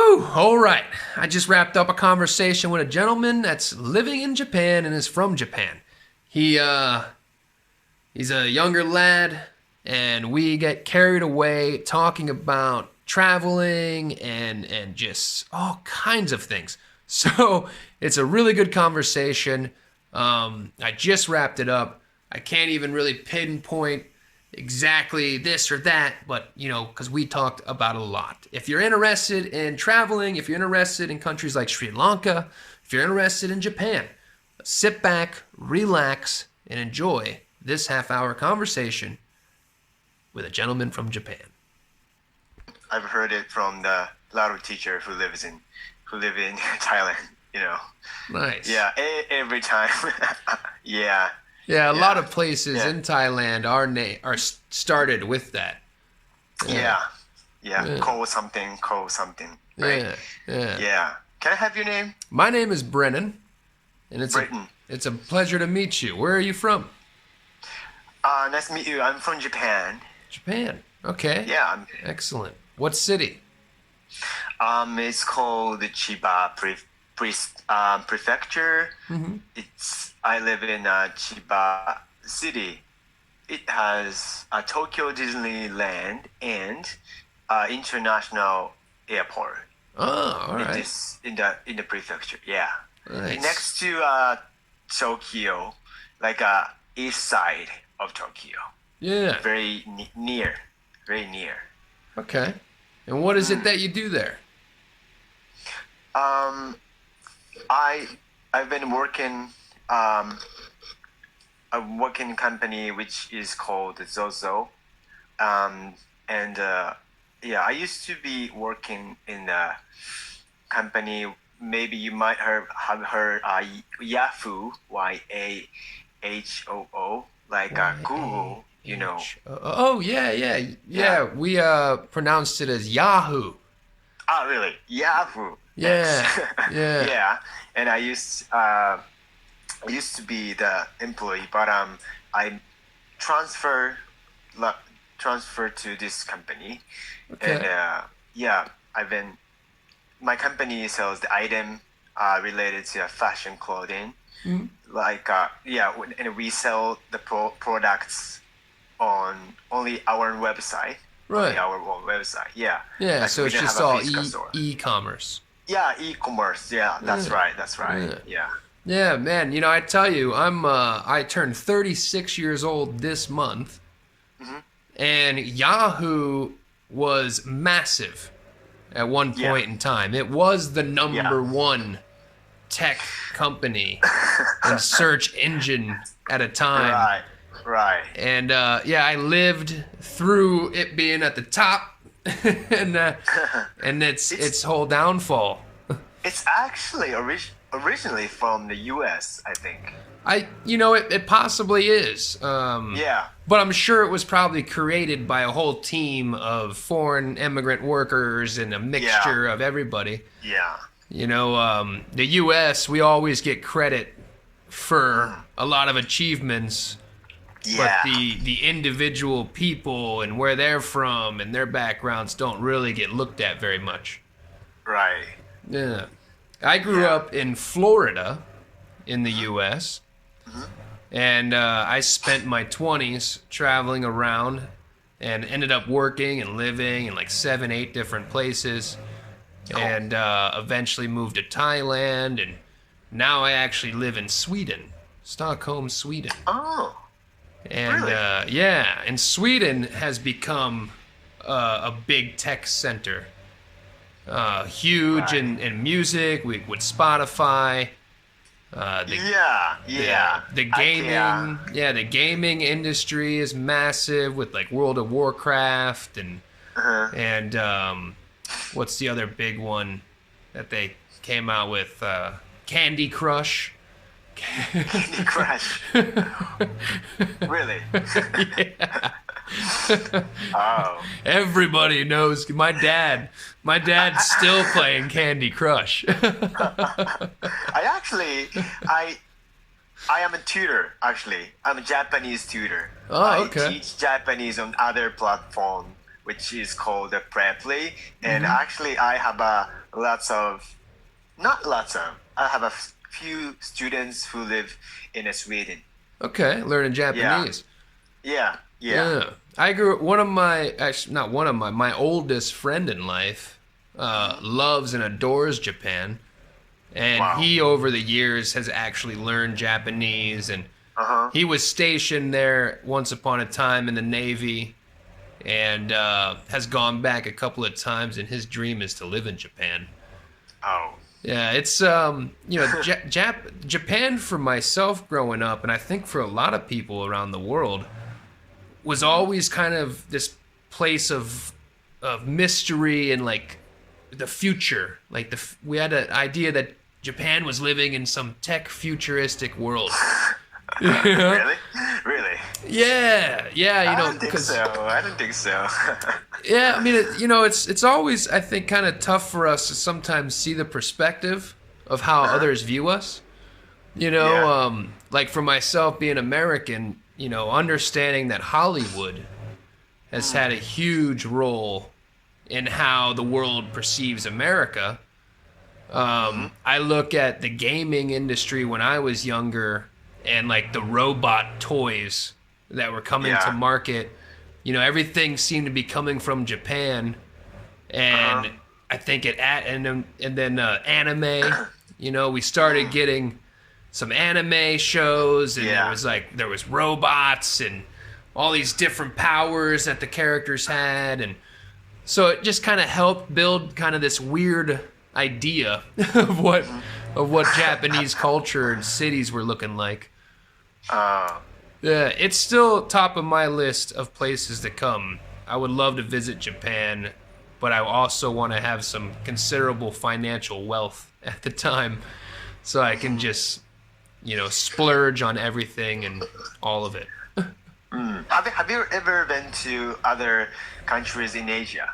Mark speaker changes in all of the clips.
Speaker 1: Whew, all right. I just wrapped up a conversation with a gentleman that's living in Japan and is from Japan. He's a younger lad, and we get carried away talking about traveling and just all kinds of things. So it's a really good conversation. I just wrapped it up. I can't even really pinpoint exactly this or that, but because we talked about a lot. If you're interested in traveling, if you're interested in countries like Sri Lanka, if you're interested in Japan, sit back, relax, and enjoy this half-hour conversation with a gentleman from Japan.
Speaker 2: I've heard it from the lot of teacher who live in Thailand.
Speaker 1: Nice.
Speaker 2: Yeah, every time. Yeah.
Speaker 1: Yeah, a lot of places in Thailand are started with that.
Speaker 2: Yeah. Call something, right? Yeah. Can I have your name?
Speaker 1: My name is Brennan, and
Speaker 2: Brennan.
Speaker 1: It's a pleasure to meet you. Where are you from?
Speaker 2: Nice to meet you. I'm from Japan.
Speaker 1: Japan. Okay.
Speaker 2: Yeah.
Speaker 1: Excellent. What city?
Speaker 2: It's called the Chiba Prefecture.
Speaker 1: Mm-hmm.
Speaker 2: I live in Chiba City. It has a Tokyo Disneyland and international airport.
Speaker 1: Oh, all right.
Speaker 2: In the prefecture, yeah.
Speaker 1: Nice.
Speaker 2: Next to Tokyo, like east side of Tokyo.
Speaker 1: Yeah.
Speaker 2: Very near.
Speaker 1: Okay. And what is it that you do there?
Speaker 2: I've been working a working company which is called Zozo, I used to be working in a company. Maybe you might have heard Yahoo, Yahoo, like Google.
Speaker 1: Oh yeah. We pronounced it as Yahoo.
Speaker 2: Oh really? Yahoo.
Speaker 1: Yeah.
Speaker 2: Yeah. And I used to be the employee, but I transferred to this company.
Speaker 1: Okay.
Speaker 2: And my company sells the item related to fashion clothing.
Speaker 1: Mm-hmm.
Speaker 2: And we sell the products on only our website.
Speaker 1: Right.
Speaker 2: Our own website. Yeah.
Speaker 1: Yeah.
Speaker 2: Like
Speaker 1: so it's just all e-commerce.
Speaker 2: Yeah, e-commerce. Yeah, that's right. Yeah.
Speaker 1: Yeah, man. I tell you, I turned 36 years old this month, and Yahoo was massive at one point in time. It was the number one tech company and search engine at a time.
Speaker 2: Right.
Speaker 1: And I lived through it being at the top, and its whole downfall.
Speaker 2: It's actually originally from the U.S., I think.
Speaker 1: It possibly is.
Speaker 2: Yeah.
Speaker 1: But I'm sure it was probably created by a whole team of foreign immigrant workers and a mixture of everybody.
Speaker 2: Yeah.
Speaker 1: The U.S., we always get credit for a lot of achievements.
Speaker 2: Yeah.
Speaker 1: But the individual people and where they're from and their backgrounds don't really get looked at very much.
Speaker 2: Right.
Speaker 1: Yeah. I grew up in Florida in the U.S., and I spent my 20s traveling around and ended up working and living in like 7-8 different places, and eventually moved to Thailand, and now I actually live in Sweden, Stockholm, Sweden.
Speaker 2: Oh.
Speaker 1: And
Speaker 2: really?
Speaker 1: And Sweden has become a big tech center. Huge in music, with Spotify. The gaming, the gaming industry is massive with like World of Warcraft and what's the other big one that they came out with? Candy Crush.
Speaker 2: Candy Crush. Really?
Speaker 1: Yeah.
Speaker 2: Oh.
Speaker 1: Everybody knows my dad's still playing Candy Crush.
Speaker 2: I am a tutor, actually. I'm a Japanese tutor.
Speaker 1: Oh, okay.
Speaker 2: I teach Japanese on other platform which is called the prep play. And actually, I have I have a few students who live in Sweden.
Speaker 1: Okay, learning Japanese.
Speaker 2: Yeah.
Speaker 1: I grew one of my actually not one of my oldest friend in life loves and adores Japan, and
Speaker 2: Wow.
Speaker 1: he over the years has actually learned Japanese, and he was stationed there once upon a time in the Navy, and has gone back a couple of times, and his dream is to live in Japan.
Speaker 2: Oh.
Speaker 1: Yeah, it's Japan for myself growing up, and I think for a lot of people around the world, was always kind of this place of mystery and like the future. Like we had an idea that Japan was living in some tech futuristic world. You know?
Speaker 2: Really?
Speaker 1: Yeah,
Speaker 2: I don't think so.
Speaker 1: Yeah, I mean, it's always, I think, kind of tough for us to sometimes see the perspective of how others view us. Like for myself being American, understanding that Hollywood has had a huge role in how the world perceives America. I look at the gaming industry when I was younger and like the robot toys that were coming to market. Everything seemed to be coming from Japan, and I think and then anime. We started getting some anime shows, and there was robots and all these different powers that the characters had, and so it just kind of helped build kind of this weird idea of what Japanese culture and cities were looking like. Yeah, it's still top of my list of places to come. I would love to visit Japan, but I also want to have some considerable financial wealth at the time, so I can just, splurge on everything and all of it.
Speaker 2: Have you ever been to other countries in Asia?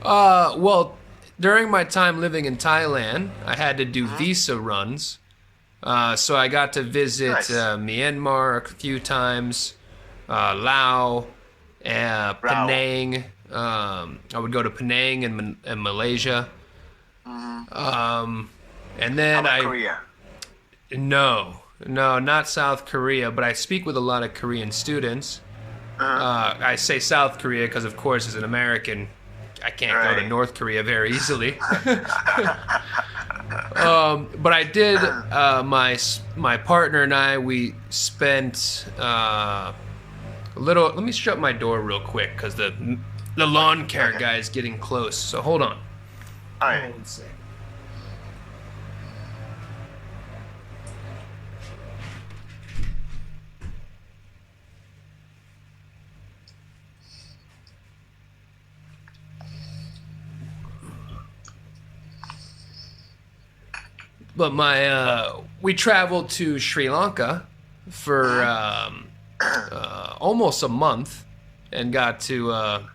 Speaker 1: Well, during my time living in Thailand, I had to do visa runs. So I got to visit Myanmar a few times, Laos, Penang. I would go to Penang in Malaysia. And then
Speaker 2: How about Korea?
Speaker 1: No, not South Korea, but I speak with a lot of Korean students. I say South Korea because, of course, as an American, I can't go to North Korea very easily. But I did. My partner and I, we spent a little. Let me shut my door real quick because the lawn care guy is getting close. So hold on.
Speaker 2: All right.
Speaker 1: One second. But we traveled to Sri Lanka for almost a month and got to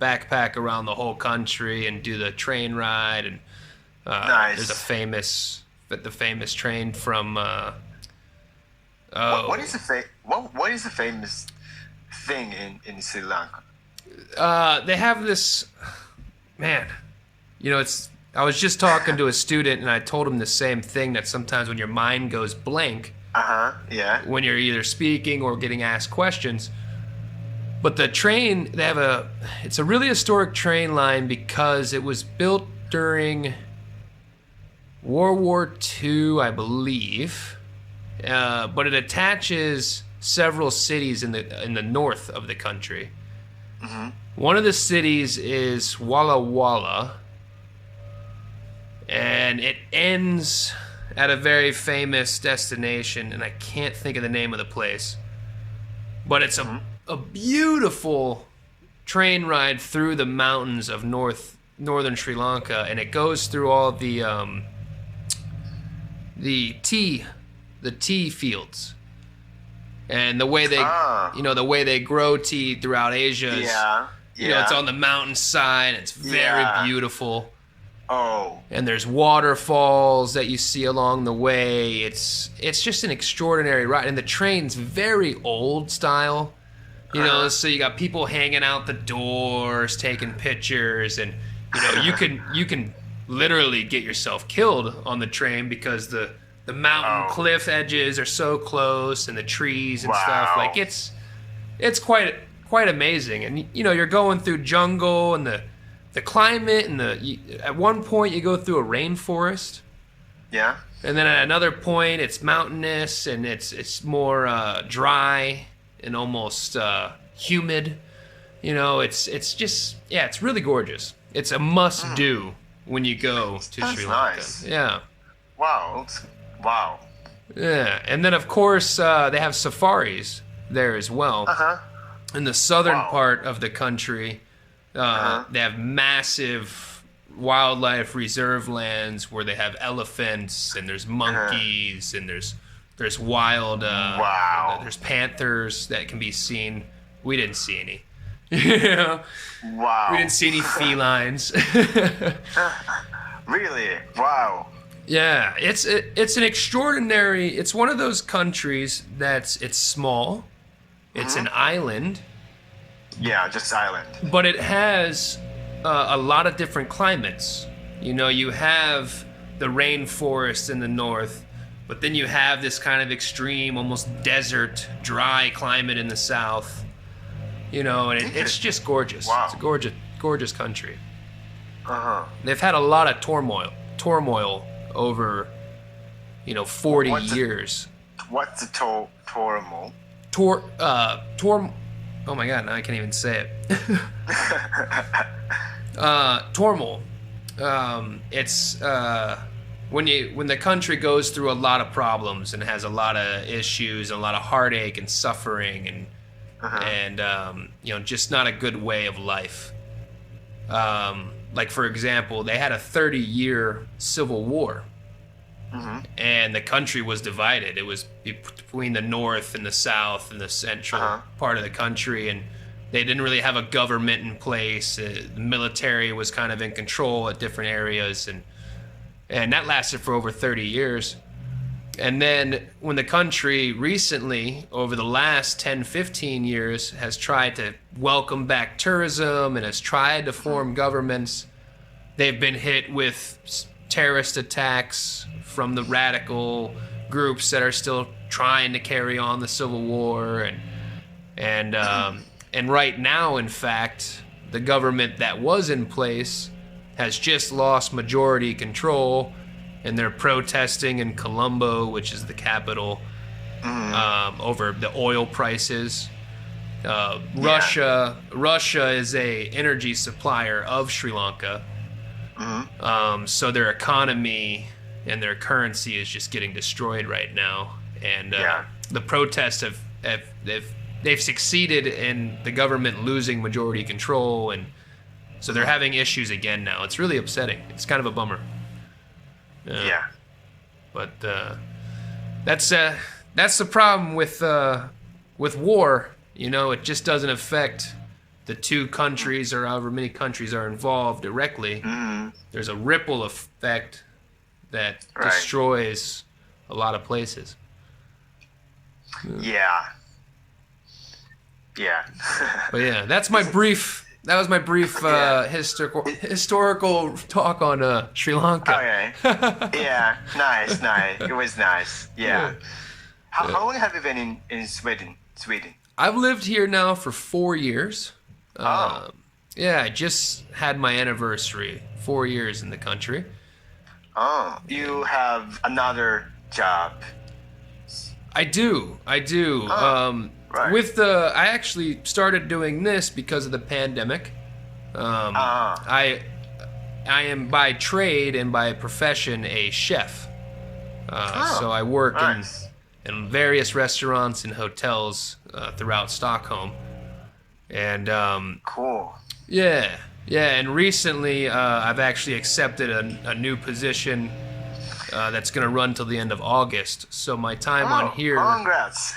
Speaker 1: backpack around the whole country and do the train ride. And there's the famous train from.
Speaker 2: What is the famous thing in Sri Lanka?
Speaker 1: They have this, man. I was just talking to a student, and I told him the same thing, that sometimes when your mind goes blank,
Speaker 2: Yeah.
Speaker 1: when you're either speaking or getting asked questions. But the train, it's a really historic train line because it was built during World War II, I believe. But it attaches several cities in the north of the country. One of the cities is Walla Walla. And it ends at a very famous destination, and I can't think of the name of the place. But it's a beautiful train ride through the mountains of northern Sri Lanka, and it goes through all the tea fields, and the way they grow tea throughout Asia is, it's on the mountainside. It's very beautiful.
Speaker 2: Oh.
Speaker 1: And there's waterfalls that you see along the way. It's just an extraordinary ride, and the train's very old style. You know, so you got people hanging out the doors, taking pictures, and you know, you can literally get yourself killed on the train because the mountain cliff edges are so close and the trees and stuff. Like it's quite amazing. And you know, you're going through jungle and the climate and at one point you go through a rainforest.
Speaker 2: Yeah.
Speaker 1: And then at another point it's mountainous and it's more dry and almost humid. You know, it's just it's really gorgeous. It's a must do when you go to Sri Lanka.
Speaker 2: Nice.
Speaker 1: Yeah.
Speaker 2: Wow. Wow.
Speaker 1: Yeah, and then of course they have safaris there as well. In the southern part of the country, they have massive wildlife reserve lands where they have elephants and there's monkeys and there's wild there's panthers that can be seen. We didn't see any.
Speaker 2: Wow.
Speaker 1: We didn't see any felines.
Speaker 2: Really? Wow.
Speaker 1: Yeah, it's an extraordinary. It's one of those countries it's small. It's an island.
Speaker 2: Yeah, just island.
Speaker 1: But it has a lot of different climates. You know, you have the rainforest in the north, but then you have this kind of extreme, almost desert, dry climate in the south. You know, and it's just gorgeous.
Speaker 2: Wow.
Speaker 1: It's a gorgeous country. They've had a lot of turmoil over, 40 years.
Speaker 2: What's the turmoil?
Speaker 1: Oh my God, now I can't even say it. Turmoil. It's when the country goes through a lot of problems and has a lot of issues and a lot of heartache and suffering and just not a good way of life. Like for example, they had a 30-year civil war. And the country was divided. It was between the north and the south and the central part of the country, and they didn't really have a government in place. The military was kind of in control at different areas, and that lasted for over 30 years. And then when the country recently, over the last 10, 15 years, has tried to welcome back tourism and has tried to form governments, they've been hit with terrorist attacks from the radical groups that are still trying to carry on the civil war, and right now, in fact, the government that was in place has just lost majority control, and they're protesting in Colombo, which is the capital, over the oil prices. Russia is a energy supplier of Sri Lanka. So their economy and their currency is just getting destroyed right now, and the protests they've succeeded in the government losing majority control, and so they're having issues again now. It's really upsetting. It's kind of a bummer. But that's the problem with war. You know, it just doesn't affect the two countries or however many countries are involved directly. There's a ripple effect that destroys a lot of places.
Speaker 2: Yeah.
Speaker 1: But yeah, that was my brief historical talk on Sri Lanka.
Speaker 2: Okay. Yeah, nice. It was nice. Yeah. How long have you been in Sweden?
Speaker 1: I've lived here now for 4 years. Yeah, I just had my anniversary. 4 years in the country.
Speaker 2: Oh, you have another job.
Speaker 1: I do. I actually started doing this because of the pandemic. I am by trade and by profession a chef. So I work in various restaurants and hotels throughout Stockholm. And
Speaker 2: cool.
Speaker 1: Yeah, and recently I've actually accepted a new position that's going to run till the end of August. So my time on here.
Speaker 2: Congrats.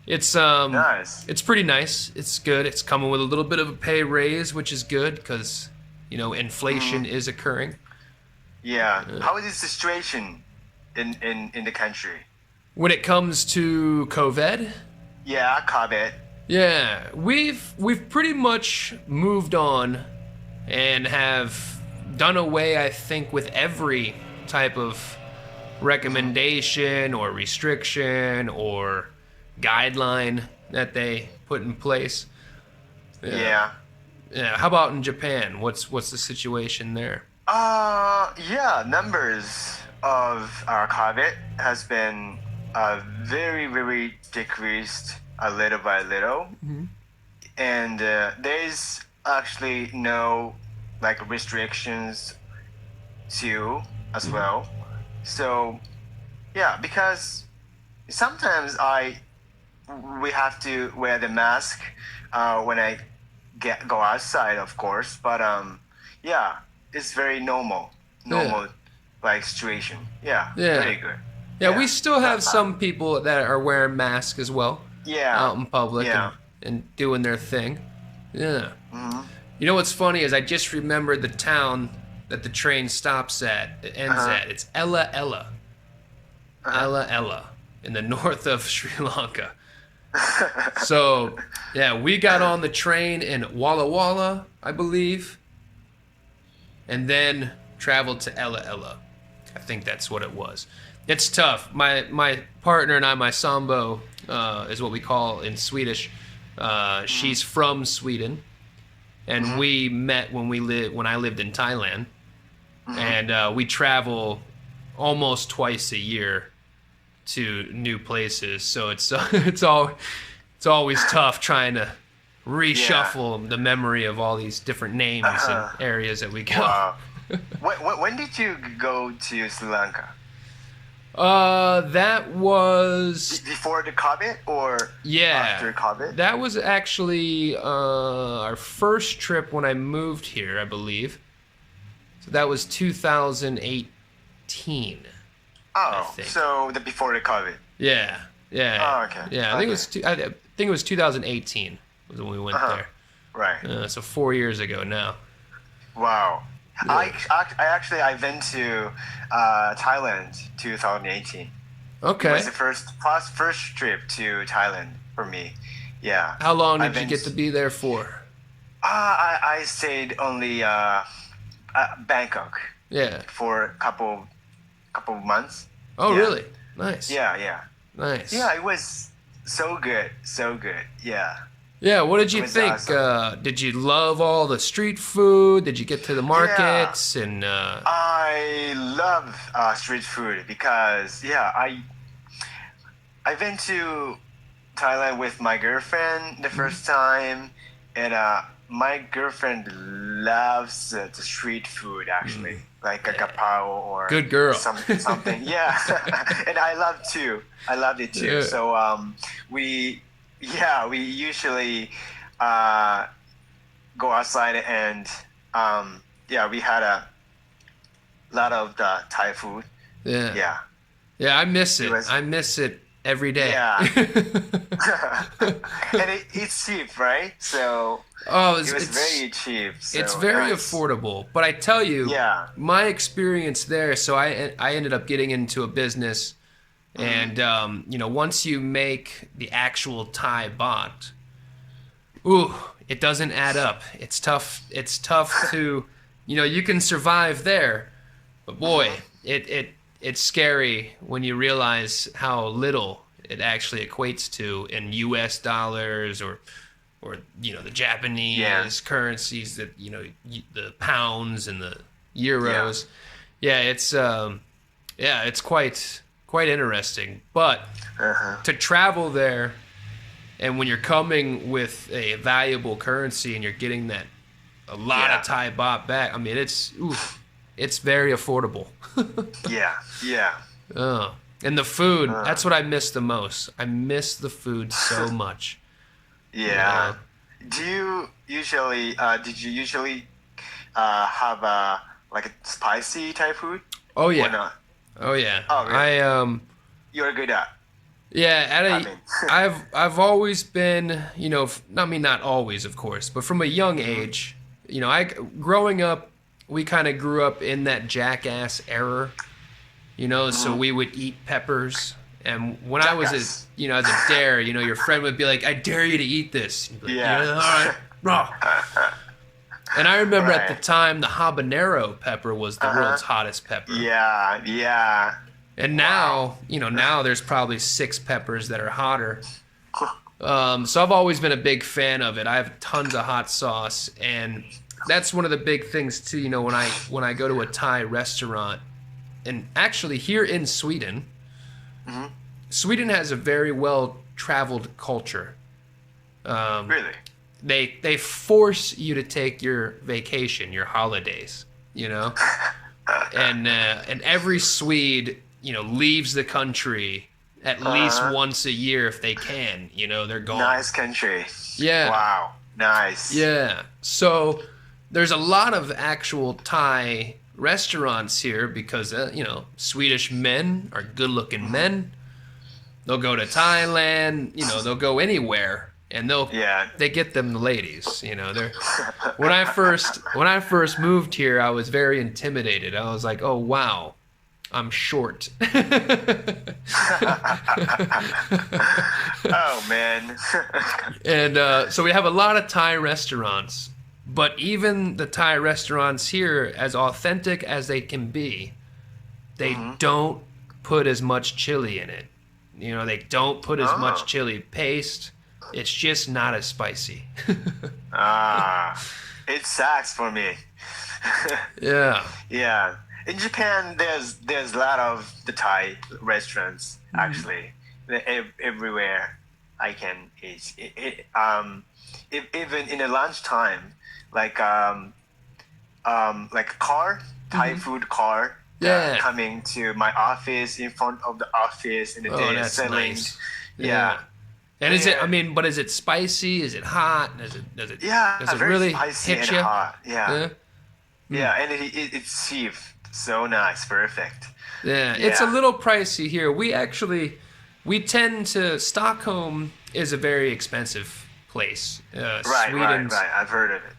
Speaker 1: It's
Speaker 2: nice.
Speaker 1: It's pretty nice. It's good. It's coming with a little bit of a pay raise, which is good because inflation is occurring.
Speaker 2: Yeah. How is the situation in the country?
Speaker 1: When it comes to COVID,
Speaker 2: Yeah, Kabet.
Speaker 1: Yeah, we've pretty much moved on and have done away, I think, with every type of recommendation or restriction or guideline that they put in place. Yeah.
Speaker 2: Yeah.
Speaker 1: Yeah. How about in Japan? What's the situation there?
Speaker 2: Yeah, numbers of our Kabet has been very, very decreased a little by little. And there's actually no like restrictions too as well. So yeah, because sometimes we have to wear the mask when I go outside, of course. But yeah, it's very normal like situation. Yeah,
Speaker 1: Yeah.
Speaker 2: very good.
Speaker 1: Yeah, we still have some people that are wearing masks as well
Speaker 2: Yeah,
Speaker 1: out in public
Speaker 2: yeah.
Speaker 1: and doing their thing. Yeah. You know what's funny is I just remembered the town that the train stops at, it ends at. It's Ella Ella. Ella Ella in the north of Sri Lanka. So, yeah, we got on the train in Walla Walla, I believe, and then traveled to Ella Ella. I think that's what it was. It's tough. My partner and I, my sambo, is what we call in Swedish. She's from Sweden, and we met when I lived in Thailand, and we travel almost twice a year to new places. So it's always tough trying to reshuffle the memory of all these different names and areas that we go.
Speaker 2: Wow. when did you go to Sri Lanka?
Speaker 1: That was
Speaker 2: Before the COVID or after COVID?
Speaker 1: That was actually our first trip when I moved here, I believe. So that was 2018.
Speaker 2: Oh, so before the COVID.
Speaker 1: Yeah.
Speaker 2: Oh, okay.
Speaker 1: Yeah, I think it was 2018 was when we went there.
Speaker 2: Right.
Speaker 1: So 4 years ago now.
Speaker 2: Wow. Yeah. I went to Thailand 2018.
Speaker 1: Okay.
Speaker 2: It was the first trip to Thailand for me. Yeah.
Speaker 1: How long did you get to be there for?
Speaker 2: I stayed only Bangkok.
Speaker 1: Yeah.
Speaker 2: For a couple months.
Speaker 1: Oh, really? Nice.
Speaker 2: Yeah.
Speaker 1: Nice.
Speaker 2: Yeah, it was so good. Yeah.
Speaker 1: Yeah, what did you think? Awesome. Did you love all the street food? Did you get to the markets? And
Speaker 2: I love street food because I went to Thailand with my girlfriend the first time, and my girlfriend loves the street food actually, like a kapao or
Speaker 1: good girl
Speaker 2: something. Yeah, and I loved it too. Yeah. So we usually go outside and we had a lot of the Thai food.
Speaker 1: Yeah, I miss it. I miss it every day.
Speaker 2: Yeah. And it's cheap, right? So it was very cheap. So
Speaker 1: it's very affordable. But I tell you, my experience there, so I ended up getting into a business, and once you make the actual Thai baht, it doesn't add up. It's tough to, you can survive there, but boy, it's scary when you realize how little it actually equates to in U.S. dollars or the Japanese currencies, that the pounds and the euros. It's quite interesting. But to travel there, and when you're coming with a valuable currency and you're getting a lot of Thai baht back, I mean it's very affordable.
Speaker 2: Yeah.
Speaker 1: Oh, and the food, that's what I miss the most. I miss the food so much.
Speaker 2: Yeah. Did you usually have a spicy Thai food?
Speaker 1: Oh yeah.
Speaker 2: Or not?
Speaker 1: Oh yeah.
Speaker 2: Oh really? You're good at.
Speaker 1: Yeah, I've always been, not always, of course, but from a young age, growing up, we kind of grew up in that jackass era, so we would eat peppers And when I was
Speaker 2: Jackass.
Speaker 1: as a dare, your friend would be like, "I dare you to eat this." You'd be like,
Speaker 2: Yeah.
Speaker 1: All right, raw. And I remember at the
Speaker 2: Right.
Speaker 1: time the habanero pepper was the
Speaker 2: Uh-huh.
Speaker 1: world's hottest pepper.
Speaker 2: Yeah, yeah.
Speaker 1: And
Speaker 2: Wow.
Speaker 1: now there's probably 6 peppers that are hotter. So I've always been a big fan of it. I have tons of hot sauce, and that's one of the big things too. When I go to a Thai restaurant, and actually here in Sweden,
Speaker 2: Hmm.
Speaker 1: Sweden has a very well traveled culture.
Speaker 2: Really?
Speaker 1: They force you to take your vacation, your holidays, and every Swede leaves the country at least
Speaker 2: Uh-huh.
Speaker 1: once a year if they can. They're gone.
Speaker 2: Nice country.
Speaker 1: Yeah.
Speaker 2: Wow. Nice.
Speaker 1: Yeah. So there's a lot of actual Thai restaurants here because Swedish men are good-looking men. They'll go to Thailand, they'll go anywhere and
Speaker 2: Yeah.
Speaker 1: they get them the ladies, They're when I first moved here, I was very intimidated. I was like, "Oh, wow. I'm short."
Speaker 2: Oh man.
Speaker 1: And so we have a lot of Thai restaurants, but even the Thai restaurants here, as authentic as they can be, they don't put as much chili in it. They don't put as much chili paste. It's just not as spicy.
Speaker 2: It sucks for me.
Speaker 1: Yeah.
Speaker 2: Yeah. In Japan, there's a lot of the Thai restaurants actually. Everywhere I can eat. Even in the lunchtime, like like a car, Thai food car.
Speaker 1: Yeah.
Speaker 2: Coming to my office, in front of the office, and
Speaker 1: Oh,
Speaker 2: they're
Speaker 1: that's
Speaker 2: selling.
Speaker 1: nice.
Speaker 2: Yeah.
Speaker 1: And is it?
Speaker 2: Yeah.
Speaker 1: I mean, but is it spicy? Is it hot? Does it
Speaker 2: Very
Speaker 1: really
Speaker 2: spicy
Speaker 1: hit
Speaker 2: and
Speaker 1: you?
Speaker 2: hot. Yeah.
Speaker 1: Yeah.
Speaker 2: Yeah, and it's cheap. So nice, perfect.
Speaker 1: Yeah, it's a
Speaker 2: Yeah.
Speaker 1: little pricey here. We tend to Stockholm is a very expensive place. Sweden's,
Speaker 2: I've heard of it.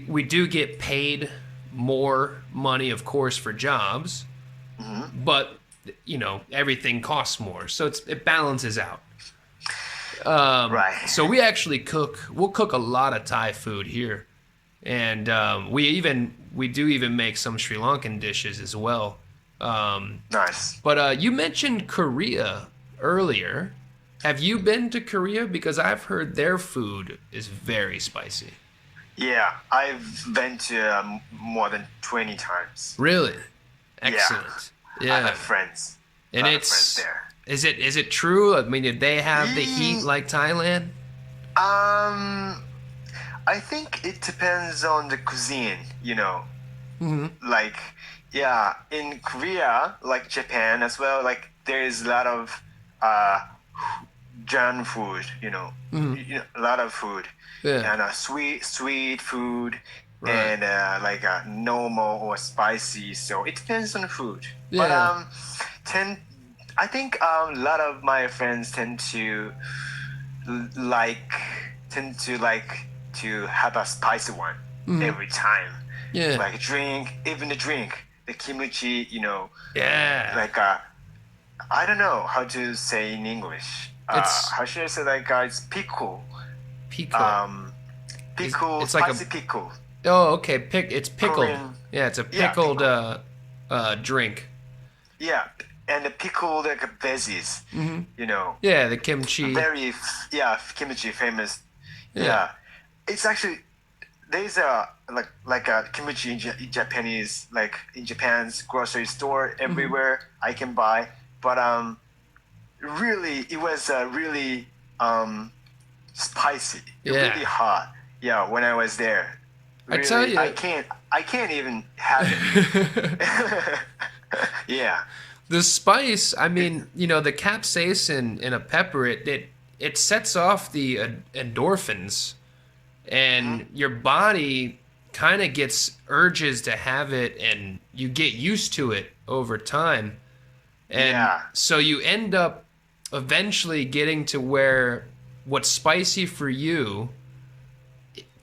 Speaker 1: we do get paid more money, of course, for jobs, but everything costs more, so it balances out.
Speaker 2: Right.
Speaker 1: So we'll cook a lot of Thai food here, and we do even make some Sri Lankan dishes as well.
Speaker 2: Nice.
Speaker 1: But you mentioned Korea earlier. Have you been to Korea? Because I've heard their food is very spicy.
Speaker 2: Yeah, I've been to more than 20 times.
Speaker 1: Really? Excellent.
Speaker 2: I
Speaker 1: Yeah.
Speaker 2: have friends.
Speaker 1: And
Speaker 2: I have friends there.
Speaker 1: is it true? I mean, did they have the heat like Thailand?
Speaker 2: I think it depends on the cuisine,
Speaker 1: Mm-hmm.
Speaker 2: Like, yeah, in Korea, like Japan as well, like there is a lot of junk food, a lot of food,
Speaker 1: Yeah.
Speaker 2: and sweet food,
Speaker 1: Right.
Speaker 2: and like normal or spicy. So it depends on the food.
Speaker 1: Yeah.
Speaker 2: But I think a lot of my friends tend to like to have a spicy one every time.
Speaker 1: Yeah.
Speaker 2: Like even the drink, the kimchi,
Speaker 1: Yeah.
Speaker 2: like I don't know how to say in English.
Speaker 1: It's-
Speaker 2: How should I say it's pickle.
Speaker 1: Pickle.
Speaker 2: Pickle,
Speaker 1: it's like
Speaker 2: spicy pickle.
Speaker 1: Oh, okay. It's pickled.
Speaker 2: Korean-
Speaker 1: Yeah, it's a
Speaker 2: Yeah,
Speaker 1: pickled drink.
Speaker 2: Yeah, and the pickle like veggies.
Speaker 1: Yeah, the kimchi.
Speaker 2: Very kimchi famous.
Speaker 1: Yeah.
Speaker 2: Yeah, it's actually there's a like a kimchi in Japanese, like in Japan's grocery store everywhere I can buy, but really it was really spicy,
Speaker 1: Yeah.
Speaker 2: really hot. Yeah, when I was there,
Speaker 1: I tell
Speaker 2: Really,
Speaker 1: you-
Speaker 2: I can't even have it. Yeah.
Speaker 1: The spice, I mean, the capsaicin in a pepper, it sets off the endorphins, and your body kind of gets urges to have it, and you get used to it over time. And
Speaker 2: Yeah.
Speaker 1: so you end up eventually getting to where what's spicy for you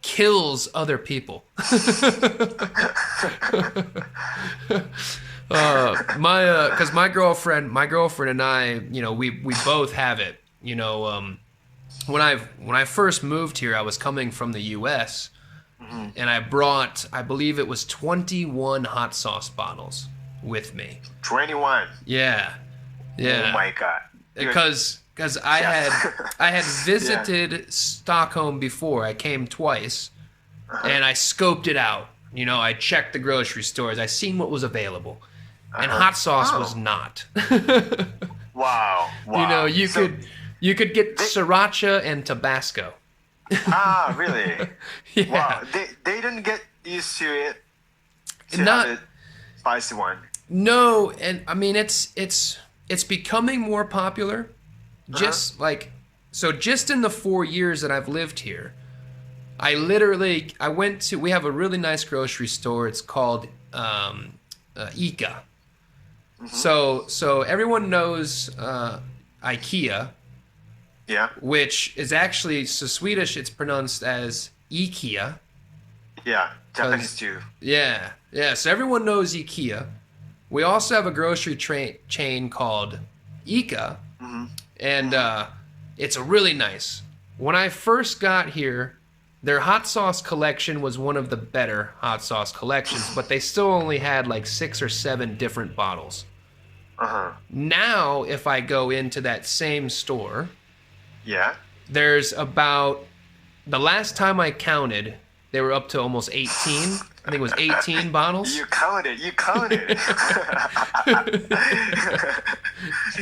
Speaker 1: kills other people. Because my girlfriend and I, we both have it. When I first moved here, I was coming from the U.S. and I brought, I believe it was 21 hot sauce bottles with me.
Speaker 2: 21.
Speaker 1: Yeah, yeah.
Speaker 2: Oh my God.
Speaker 1: Because I had visited Stockholm before. I came twice, and I scoped it out. I checked the grocery stores. I seen what was available, and hot sauce was not.
Speaker 2: Wow.
Speaker 1: You could get sriracha and Tabasco.
Speaker 2: Really?
Speaker 1: Yeah.
Speaker 2: Wow. They didn't get used to it.
Speaker 1: Not
Speaker 2: have a spicy one.
Speaker 1: No, and I mean it's becoming more popular. Just just in the 4 years that I've lived here, I went to. We have a really nice grocery store. It's called ICA. So everyone knows IKEA.
Speaker 2: Yeah.
Speaker 1: Which is actually, so Swedish, it's pronounced as IKEA.
Speaker 2: Yeah, Japanese too.
Speaker 1: Yeah. So everyone knows IKEA. We also have a grocery chain called ICA, and it's a really nice. When I first got here, their hot sauce collection was one of the better hot sauce collections, but they still only had like 6 or 7 different bottles. Now, if I go into that same store,
Speaker 2: yeah,
Speaker 1: there's about, the last time I counted, they were up to almost 18. I think it was 18 bottles.
Speaker 2: You counted.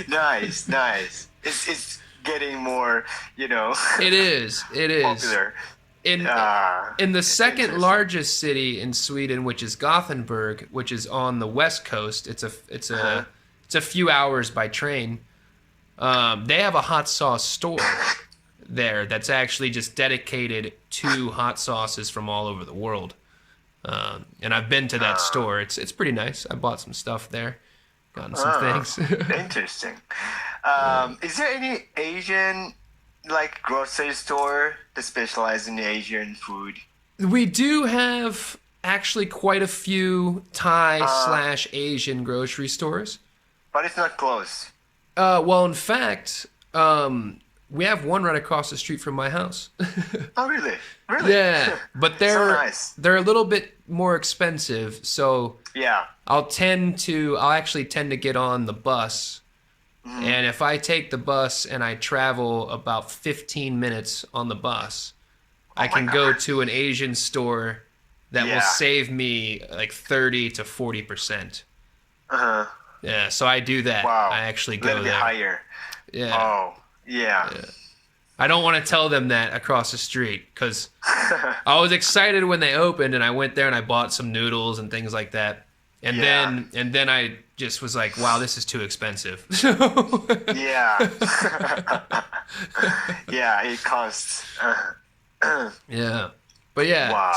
Speaker 2: Nice. It's getting more,
Speaker 1: It is.
Speaker 2: popular.
Speaker 1: In the second largest city in Sweden, which is Gothenburg, which is on the west coast, it's a few hours by train. They have a hot sauce store there that's actually just dedicated to hot sauces from all over the world. And I've been to that store. It's pretty nice. I bought some stuff there, gotten some things.
Speaker 2: Interesting. Is there any Asian grocery store that specializes in Asian food?
Speaker 1: We do have actually quite a few Thai/Asian grocery stores.
Speaker 2: But it's not close.
Speaker 1: Well, in fact, we have one right across the street from my house.
Speaker 2: Oh, really? Really?
Speaker 1: Yeah, but they're
Speaker 2: So nice.
Speaker 1: They're a little bit more expensive, so
Speaker 2: Yeah.
Speaker 1: I'll actually tend to get on the bus. And if I take the bus and I travel about 15 minutes on the bus, I can go to an Asian store that will save me like 30 to 40%. Yeah, so I do that.
Speaker 2: Wow.
Speaker 1: I actually
Speaker 2: A
Speaker 1: go
Speaker 2: little bit
Speaker 1: there.
Speaker 2: higher.
Speaker 1: Yeah.
Speaker 2: Oh, yeah.
Speaker 1: I don't want to tell them that across the street because I was excited when they opened and I went there and I bought some noodles and things like that. And then I just was like, wow, this is too expensive.
Speaker 2: Yeah. Yeah, it costs.
Speaker 1: Yeah. But yeah,
Speaker 2: Wow.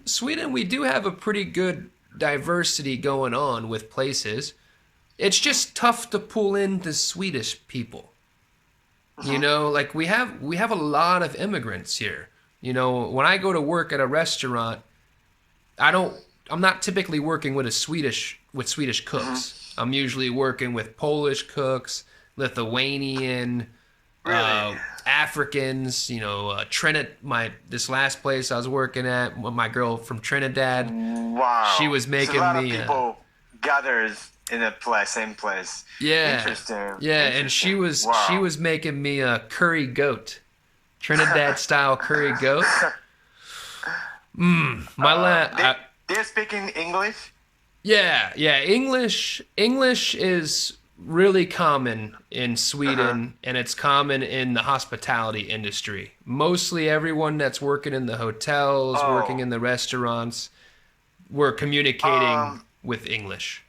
Speaker 1: Sweden, we do have a pretty good diversity going on with places. It's just tough to pull into Swedish people. We have a lot of immigrants here. When I go to work at a restaurant, I'm not typically working with Swedish cooks. I'm usually working with Polish cooks, Lithuanian,
Speaker 2: Really?
Speaker 1: Africans, this last place I was working at, my girl from Trinidad,
Speaker 2: Wow.
Speaker 1: she was making
Speaker 2: so a lot
Speaker 1: me
Speaker 2: of people gathers in the same place.
Speaker 1: yeah.
Speaker 2: Interesting.
Speaker 1: Yeah, and she was making me a curry goat. Trinidad style curry goat.
Speaker 2: They're speaking English?
Speaker 1: Yeah, English is really common in Sweden, and it's common in the hospitality industry. Mostly everyone that's working in the hotels, working in the restaurants, we're communicating with English.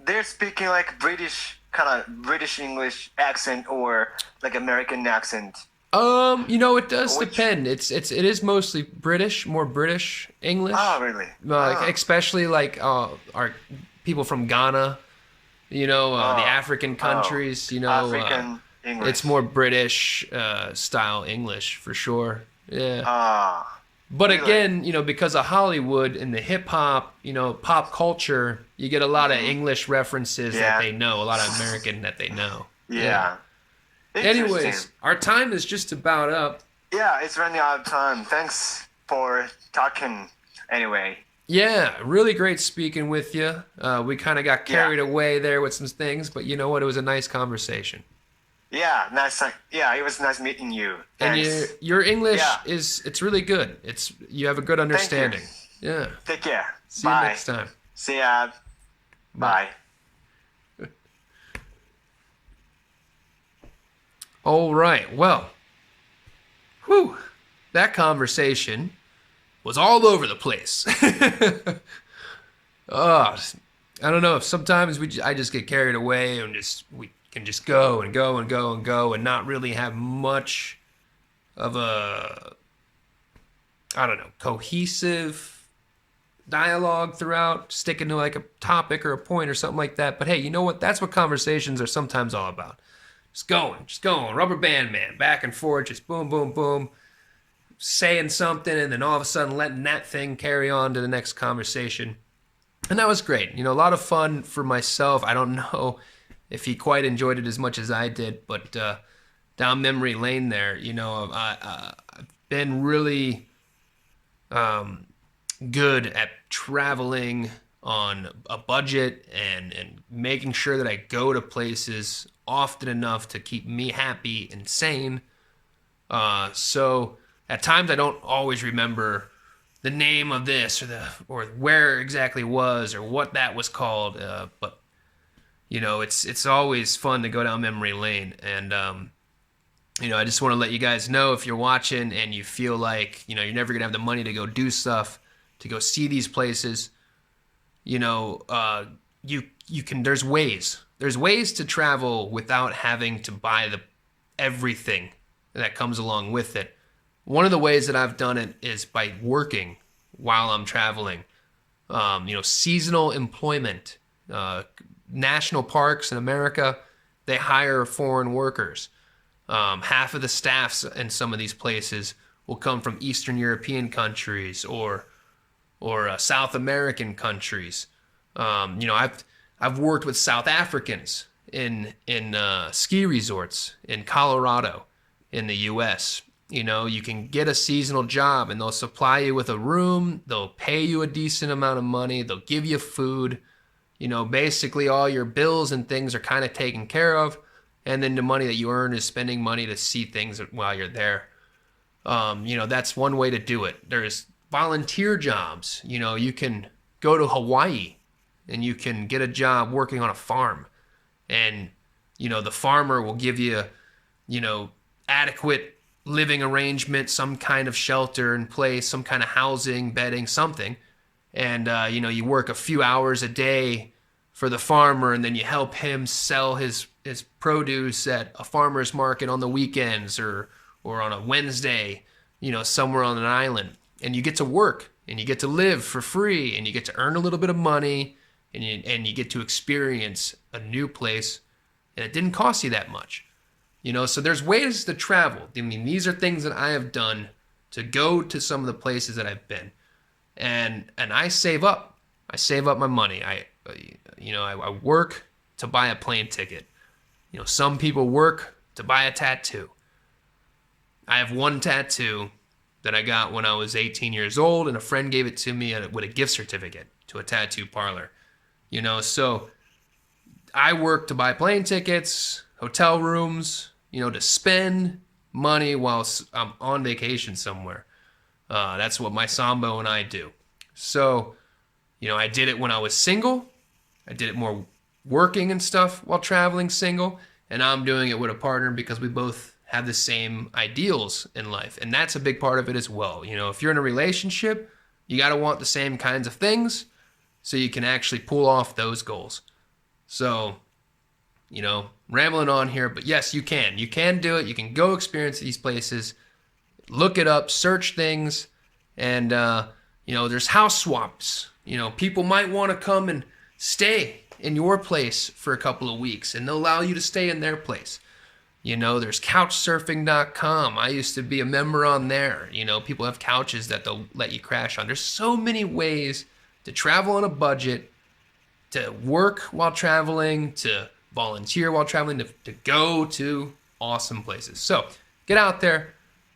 Speaker 2: They're speaking like British English accent or like American accent.
Speaker 1: It does depend. It is mostly more British English.
Speaker 2: Oh, really?
Speaker 1: Especially our people from Ghana, the African countries,
Speaker 2: African English.
Speaker 1: it's more British style English for sure. Yeah. But
Speaker 2: Really?
Speaker 1: again, because of Hollywood and the hip hop, pop culture, you get a lot of English references that
Speaker 2: Yeah.
Speaker 1: they know, a lot of American that they know. Yeah.
Speaker 2: Yeah. Interesting.
Speaker 1: Anyways, our time is just about up.
Speaker 2: Yeah, it's running out of time. Thanks for talking anyway.
Speaker 1: Yeah, really great speaking with you. We kind of got carried away there with some things, but you know what? It was a nice conversation.
Speaker 2: Yeah, nice. Yeah, it was nice meeting you.
Speaker 1: And
Speaker 2: Thanks.
Speaker 1: your English
Speaker 2: Yeah.
Speaker 1: it's really good. You have a good understanding. Yeah.
Speaker 2: Take care.
Speaker 1: See
Speaker 2: Bye.
Speaker 1: you next time.
Speaker 2: See ya. Bye.
Speaker 1: All right. Well, that conversation was all over the place. Oh, I don't know if sometimes I just get carried away and we can just go and go and go and go and not really have much of a, I don't know, cohesive dialogue throughout, sticking to like a topic or a point or something like that. But hey, you know what? That's what conversations are sometimes all about. Just going, rubber band man, back and forth, just boom, boom, boom, saying something and then all of a sudden letting that thing carry on to the next conversation. And that was great. A lot of fun for myself. I don't know if he quite enjoyed it as much as I did, but down memory lane there, I've been really good at traveling on a budget and making sure that I go to places often enough to keep me happy and sane. So at times I don't always remember the name of this or where exactly it was or what that was called. But it's always fun to go down memory lane. And I just want to let you guys know, if you're watching and you feel like you're never gonna have the money to go do stuff, to go see these places, you can. There's ways. There's ways to travel without having to buy everything that comes along with it. One of the ways that I've done it is by working while I'm traveling. Seasonal employment. National parks in America, they hire foreign workers. Half of the staffs in some of these places will come from Eastern European countries or South American countries. I've worked with South Africans in ski resorts in Colorado in the U.S. You can get a seasonal job and they'll supply you with a room. They'll pay you a decent amount of money. They'll give you food. Basically all your bills and things are kind of taken care of. And then the money that you earn is spending money to see things while you're there. That's one way to do it. There's volunteer jobs. You can go to Hawaii and you can get a job working on a farm. And, the farmer will give you, adequate living arrangement, some kind of shelter in place, some kind of housing, bedding, something. And, you work a few hours a day for the farmer, and then you help him sell his produce at a farmer's market on the weekends or on a Wednesday, somewhere on an island. And you get to work, and you get to live for free, and you get to earn a little bit of money, and you get to experience a new place, and it didn't cost you that much. So there's ways to travel. I mean, these are things that I have done to go to some of the places that I've been. And I save up. I save up my money. I work to buy a plane ticket. Some people work to buy a tattoo. I have one tattoo that I got when I was 18 years old, and a friend gave it to me with a gift certificate to a tattoo parlor. So I work to buy plane tickets, hotel rooms, to spend money while I'm on vacation somewhere. That's what my Sambo and I do. So, I did it when I was single. I did it more working and stuff while traveling single. And now I'm doing it with a partner because we both have the same ideals in life. And that's a big part of it as well. If you're in a relationship, you got to want the same kinds of things so you can actually pull off those goals. So, rambling on here, but yes, you can. You can do it. You can go experience these places, look it up, search things, and, there's house swaps. People might want to come and stay in your place for a couple of weeks, and they'll allow you to stay in their place. There's couchsurfing.com. I used to be a member on there. People have couches that they'll let you crash on. There's so many ways to travel on a budget, to work while traveling, to volunteer while traveling, to go to awesome places. So get out there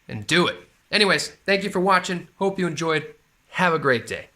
Speaker 1: and do it. Anyways, thank you for watching. Hope you enjoyed. Have a great day.